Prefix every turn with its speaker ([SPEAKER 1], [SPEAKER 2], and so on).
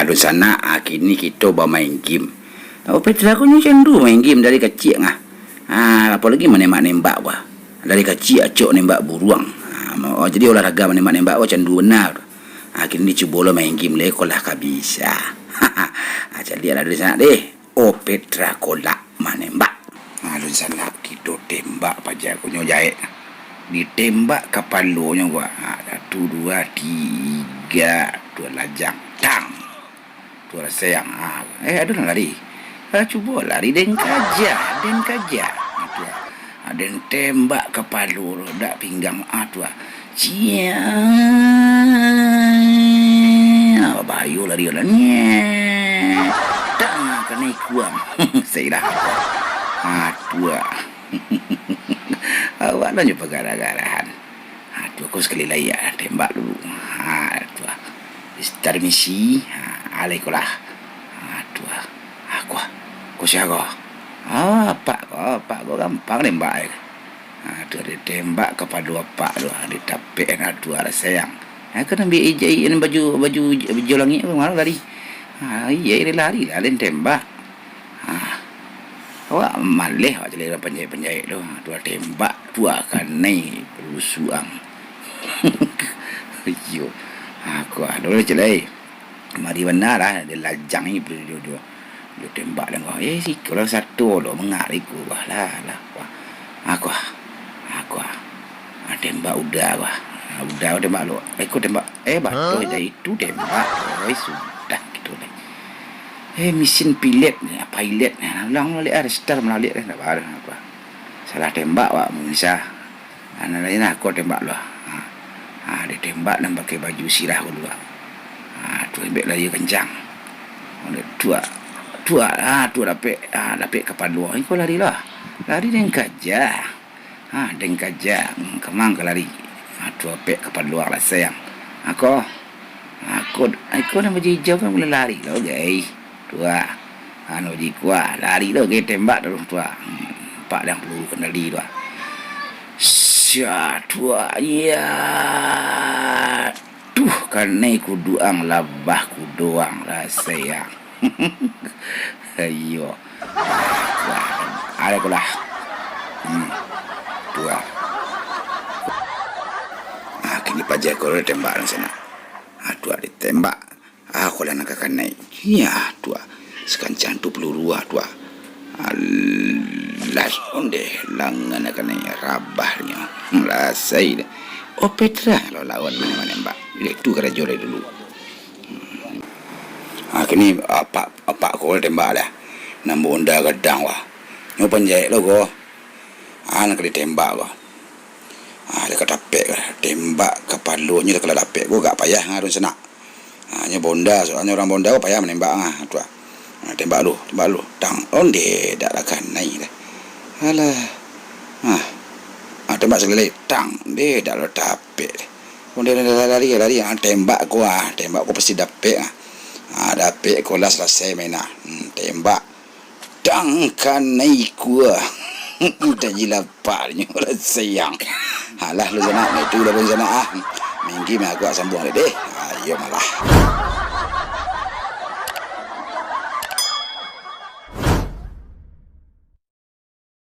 [SPEAKER 1] Di sana kini kita bermain game. Petra aku ni candu main game dari kecil ngah. Apalagi menembak-nembak wah. Dari kecil acok nembak buruang. Jadi olahraga menembak-nembak wah candu benar. Kini cuba lah main game leko lah kabisa. Jadi ada di sana deh. Petra kolak menembak. Di sana kita tembak pajak aku jahit. Ditembak kepalanya gua. 1, 2, 3, 2 lajang. Tang. Dua sayang. Ada nak lari. Cuba lari dan kaja. Dan tembak kepala dak pinggang. Cia. Bayu lari lah. Tang kena kuam. Saya dah. Tua. Awak dah jumpa gara-garahan. Aku sekali layak tembak dulu. Tua. Start misi. Alaikulah. Aku siapa? Pak kau gampang nembak. Dia tembak kepada pak tu. Dia tapik dua sayang. Kena ambil ijai baju langit apa malah lari. Iya dia lari lah dan tembak. Awak malih awak jadi penjahit tu. Dua tembak dua kan naik pelusuang. Yo. Aku ada celai. Mari benar lah dia lajang ni dia tembak dan kau si kalau satu lo mengariku lah aku tembak udah tembak lo aku tembak batu itu tembak sudah gitu lah mesin pilot ulang balik start melalui tak apa aku salah tembak bisa anak lain aku tembak lo dia tembak dan pakai baju sirah dulu tu ambil lagi kencang. Dua dapat kapal luar. Kau lari lah. Lari dengan gajah. Dengan gajah. Kemang kau lari. Dua pek kapal luar lah sayang. Aku nak baju hijau kan boleh lari lah. Okay. Dua. Di kuat. Lari lah. Okay, tembak tu. Dua. Pak yang perlu kendali dua. Dua. Ya. Karena ku duang labah ku doang lah sayang. Ayo. Ada kulah. Dua. Kini pajak kau tembak di sana. Dua ditembak. Aku lah nak naik. Ya, dua. Sekancang tu peluru dua. Alas onde langan nak naik rabahnya. Rasai. Petra lo lawan menembak. Itu kena jual dulu. Kini apa kau tembak dah. Nampak onda gedang wah. Nyo penjahit lo kau. Nak kena tembak kau. Dia kata pek tembak kepalanya kalau dapet kau gak payah ngarun senak. Nyo bonda soalnya orang bonda kau payah menembak tu. Tembak lu. Tang onde dak akan naik dah. Alah. Tembak sekali tang dia dak lo dapet. Dia lari tembak kau pasti dapet dapet kau lah selesai main tembak dangkan naik gua dah jilaparnya lah sayang halah lu sana itu dah pun sana main game aku sambung deh ayo malah